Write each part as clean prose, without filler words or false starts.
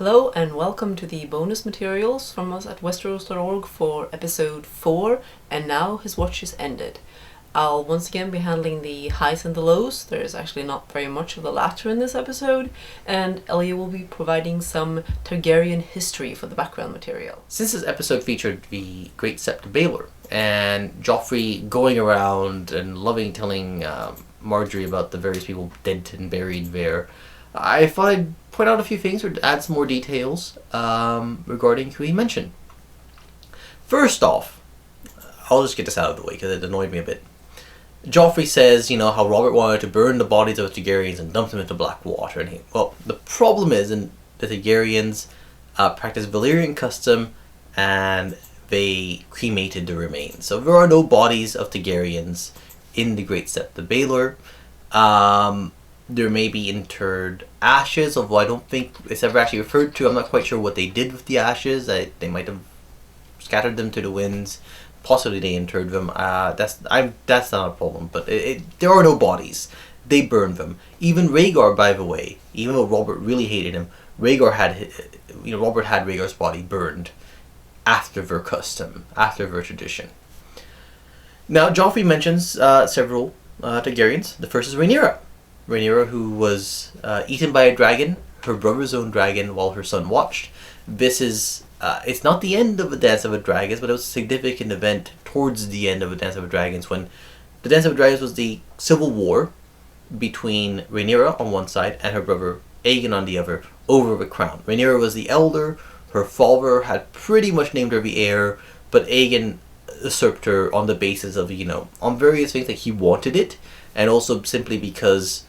Hello and welcome to the bonus materials from us at Westeros.org for episode 4, and now his watch is ended. I'll once again be handling the highs and the lows. There's actually not very much of the latter in this episode, and Elio will be providing some Targaryen history for the background material. Since this episode featured the Great Sept Baelor and Joffrey going around and loving telling Marjorie about the various people dead and buried there, I thought I'd point out a few things or add some more details regarding who he mentioned. First off, I'll just get this out of the way because it annoyed me a bit. Joffrey says, how Robert wanted to burn the bodies of the Targaryens and dump them into black water. And the problem is, the Targaryens practice Valyrian custom and they cremated the remains. So there are no bodies of Targaryens in the Great Sept Baelor. There may be interred ashes, although I don't think it's ever actually referred to. I'm not quite sure what they did with the ashes. They might have scattered them to the winds. Possibly they interred them. That's not a problem. But there are no bodies. They burned them. Even Rhaegar, by the way, even though Robert really hated him, Robert had Rhaegar's body burned after their custom, after their tradition. Now, Joffrey mentions several Targaryens. The first is Rhaenyra. Rhaenyra, who was eaten by a dragon, her brother's own dragon, while her son watched. This is, it's not the end of the Dance of the Dragons, but it was a significant event towards the end of the Dance of the Dragons, when the Dance of the Dragons was the civil war between Rhaenyra on one side and her brother Aegon on the other over the crown. Rhaenyra was the elder, her father had pretty much named her the heir, but Aegon usurped her on the basis of, on various things that he wanted it, and also simply because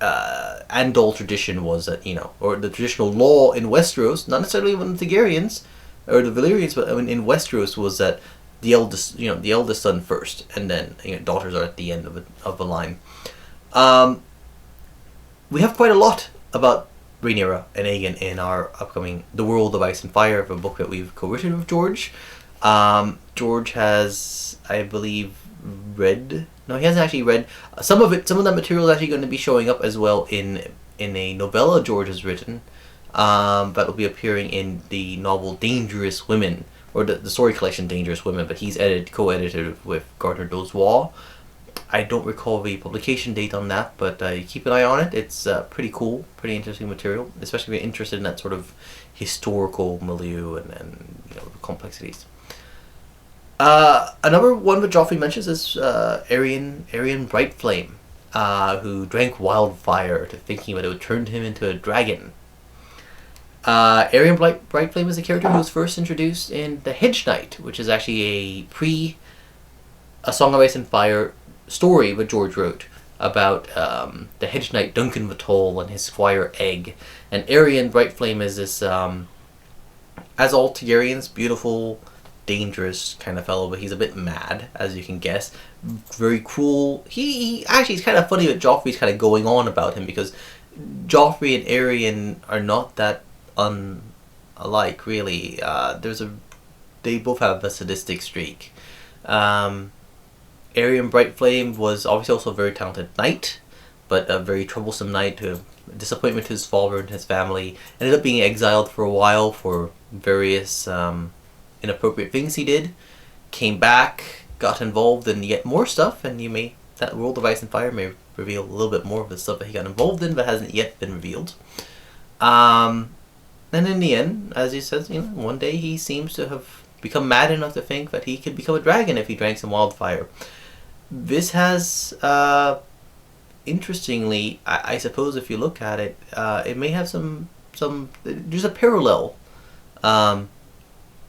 Andal tradition was that, or the traditional law in Westeros, not necessarily even the Targaryens or the Valyrians, but in Westeros was that the eldest son first, and then daughters are at the end of the line. We have quite a lot about Rhaenyra and Aegon in our upcoming The World of Ice and Fire, a book that we've co-written with George. George has, I believe, read. No, he hasn't actually read some of it. Some of that material is actually going to be showing up as well in a novella George has written that will be appearing in the novel Dangerous Women, or the story collection Dangerous Women, but he's co-edited with Gardner Dozois. I don't recall the publication date on that, but keep an eye on it. It's pretty cool, pretty interesting material, especially if you're interested in that sort of historical milieu and the complexities. Another one that Joffrey mentions is Aryan Brightflame, who drank wildfire to thinking that it would turn him into a dragon. Aryan Brightflame is a character who was first introduced in The Hedge Knight, which is actually a Song of Ice and Fire story that George wrote about the Hedge Knight Duncan the Tall and his squire Egg. And Aryan Brightflame is this, as all Targaryens, beautiful, dangerous kind of fellow, but he's a bit mad, as you can guess. Very cruel. He actually, it's kind of funny that Joffrey's kind of going on about him, because Joffrey and Aerion are not that unlike, really. They both have a sadistic streak. Aryan Brightflame was obviously also a very talented knight, but a very troublesome knight, who disappointment to his father and his family, ended up being exiled for a while for various inappropriate things he did, came back, got involved in yet more stuff, and that World of Ice and Fire may reveal a little bit more of the stuff that he got involved in, but hasn't yet been revealed. And in the end, as he says, one day he seems to have become mad enough to think that he could become a dragon if he drank some wildfire. This has, interestingly, I suppose if you look at it, it may have there's a parallel.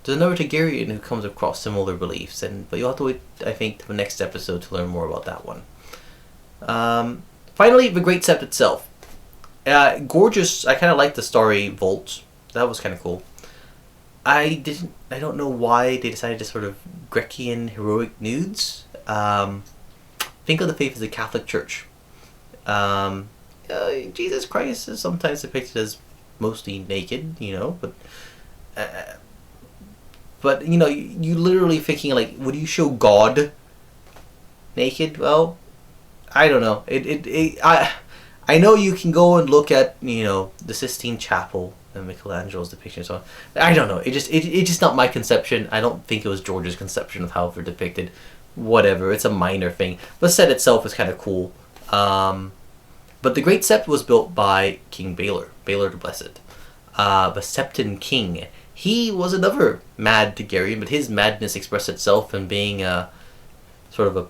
There's another Targaryen who comes across similar beliefs, but you'll have to wait, I think, to the next episode to learn more about that one. Finally, the Great Sept itself. Gorgeous. I kind of like the starry vault. That was kind of cool. I don't know why they decided to sort of Grecian heroic nudes. Think of the faith as the Catholic Church. Jesus Christ is sometimes depicted as mostly naked, but you literally thinking, like, would you show God naked? Well, I don't know. I know you can go and look at, the Sistine Chapel Michelangelo's depiction. So I don't know. It's just not my conception. I don't think it was George's conception of how they're depicted. Whatever. It's a minor thing. The set itself is kind of cool. But the Great Sept was built by King Baylor the Blessed, the Septon King. He was another mad Targaryen, but his madness expressed itself in being a sort of a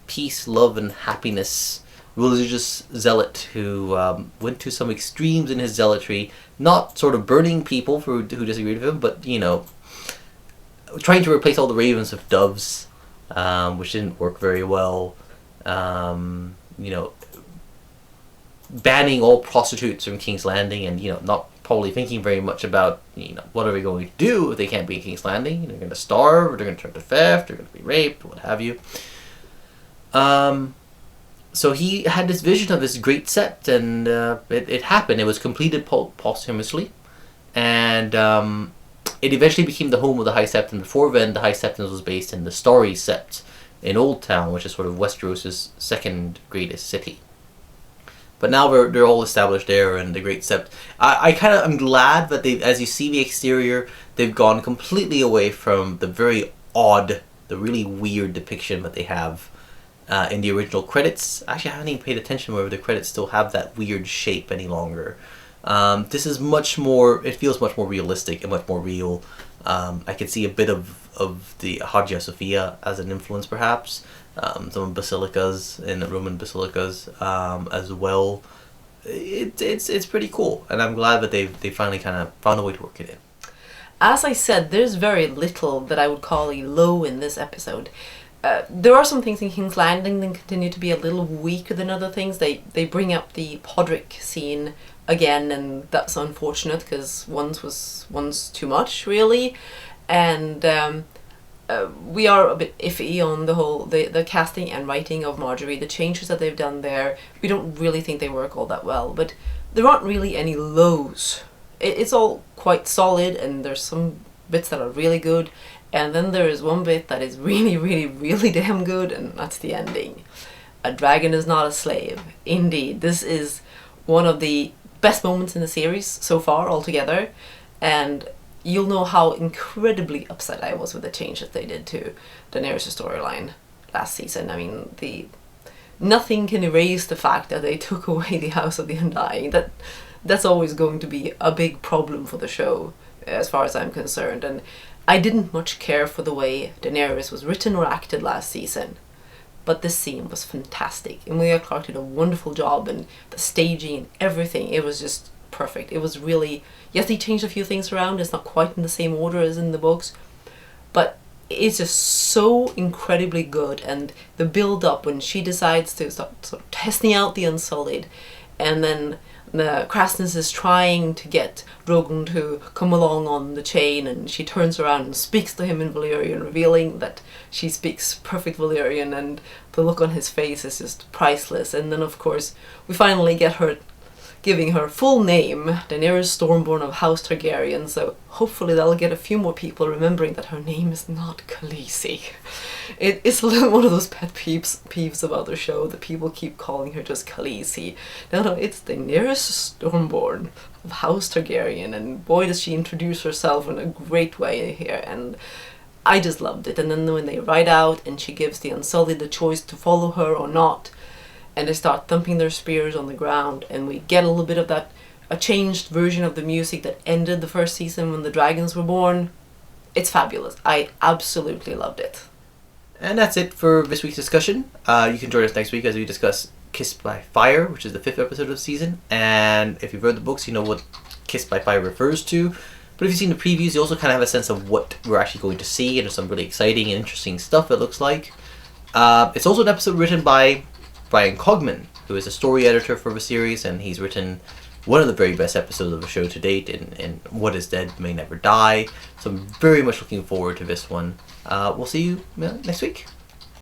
peace, love, and happiness religious zealot who went to some extremes in his zealotry, not sort of burning people who disagreed with him, but, you know, trying to replace all the ravens with doves, which didn't work very well. You know, banning all prostitutes from King's Landing, and, you know, not probably thinking very much about, you know, what are we going to do if they can't be at King's Landing? They're going to starve, or they're going to turn to theft, they're going to be raped, what have you. So he had this vision of this Great Sept, and it happened. It was completed posthumously, and it eventually became the home of the High Septon. Before then, the High Septon was based in the Starry Sept in Old Town, which is sort of Westeros' second greatest city. But now they're all established there, and the Great Sept. I'm glad that they, as you see the exterior, they've gone completely away from the very odd, the really weird depiction that they have in the original credits. Actually, I haven't even paid attention whether the credits still have that weird shape any longer. This is much more, it feels much more realistic and much more real. I could see a bit of the Hagia Sophia as an influence, perhaps. Some basilicas in the Roman basilicas as well. It's pretty cool, and I'm glad that they finally kind of found a way to work it in. As I said, there's very little that I would call a low in this episode. There are some things in King's Landing that continue to be a little weaker than other things. They bring up the Podrick scene again, and that's unfortunate because one's too much, really. And we are a bit iffy on the whole the casting and writing of Marjorie. The changes that they've done there, we don't really think they work all that well. But there aren't really any lows. It's all quite solid, and there's some bits that are really good. And then there is one bit that is really, really, really damn good, and that's the ending. A dragon is not a slave. Indeed, this is one of the best moments in the series so far altogether, and you'll know how incredibly upset I was with the changes they did to Daenerys' storyline last season. I mean, nothing can erase the fact that they took away the House of the Undying. That's always going to be a big problem for the show, as far as I'm concerned, and I didn't much care for the way Daenerys was written or acted last season, but this scene was fantastic. Emilia Clarke did a wonderful job, and the staging and everything, it was just perfect. It was really, yes, they changed a few things around, it's not quite in the same order as in the books, but it's just so incredibly good. And the build-up when she decides to start sort of testing out the Unsullied, and then the Kraснess is trying to get Drogon to come along on the chain, and she turns around and speaks to him in Valyrian, revealing that she speaks perfect Valyrian, and the look on his face is just priceless. And then, of course, we finally get her giving her full name, Daenerys Stormborn of House Targaryen, so hopefully that'll get a few more people remembering that her name is not Khaleesi. It's a little one of those pet peeves about the show that people keep calling her just Khaleesi. No, it's Daenerys Stormborn of House Targaryen, and boy does she introduce herself in a great way here, and I just loved it. And then when they ride out and she gives the Unsullied the choice to follow her or not, and they start thumping their spears on the ground, and we get a little bit of that, a changed version of the music that ended the first season when the dragons were born. It's fabulous. I absolutely loved it. And that's it for this week's discussion. You can join us next week as we discuss Kissed by Fire, which is the 5th episode of the season. And if you've read the books, you know what Kissed by Fire refers to. But if you've seen the previews, you also kind of have a sense of what we're actually going to see, and there's some really exciting and interesting stuff it looks like. It's also an episode written by Brian Cogman, who is a story editor for the series, and he's written one of the very best episodes of the show to date in What Is Dead May Never Die. So I'm very much looking forward to this one. We'll see you next week.